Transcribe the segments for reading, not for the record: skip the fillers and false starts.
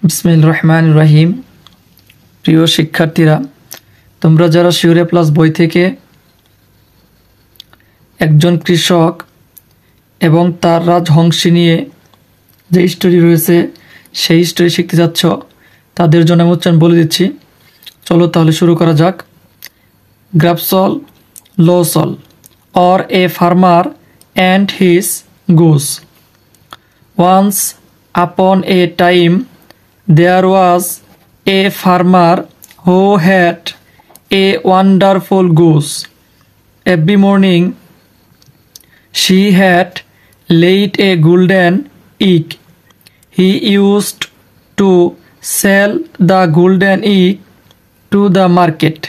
বিসমিল্লাহির রহমানির রহিম। প্রিয় শিক্ষার্থীরা, তোমরা যারা শিউরে প্লাস বই থেকে একজন কৃষক এবং তার রাজহংসী নিয়ে যে স্টোরি রয়েছে সেই স্টোরি শিখতে যাচ্ছ, তাদের জন্য আমি উচ্চারণ বলে দিচ্ছি। চলো তাহলে শুরু করা যাক। গ্রাপসল লোসল or a farmer and his goose. Once upon a time there was a farmer who had a wonderful goose. Every morning she had laid a golden egg. He used to sell the golden egg to the market.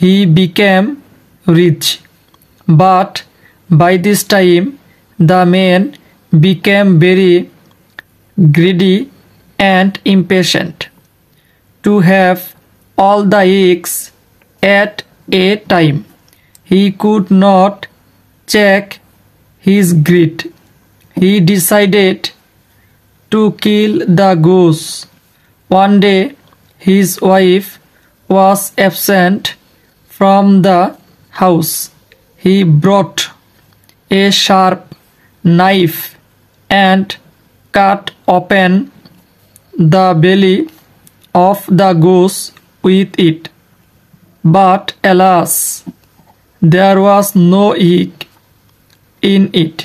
He became rich, but by this time the man became very greedy and impatient to have all the eggs at a time. He could not check his greed. He decided to kill the goose. One day his wife was absent from the house. He brought a sharp knife and cut open the belly of the goose with it. But alas, there was no egg in it.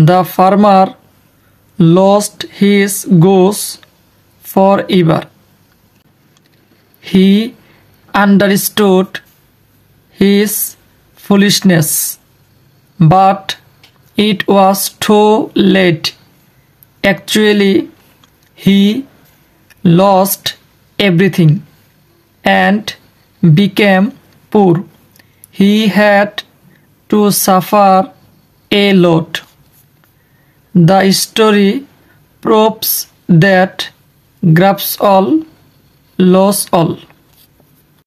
The farmer lost his goose forever. He understood his foolishness, but it was too late. Actually, he lost everything and became poor. He had to suffer a lot. The story proves that grabs all, lose all.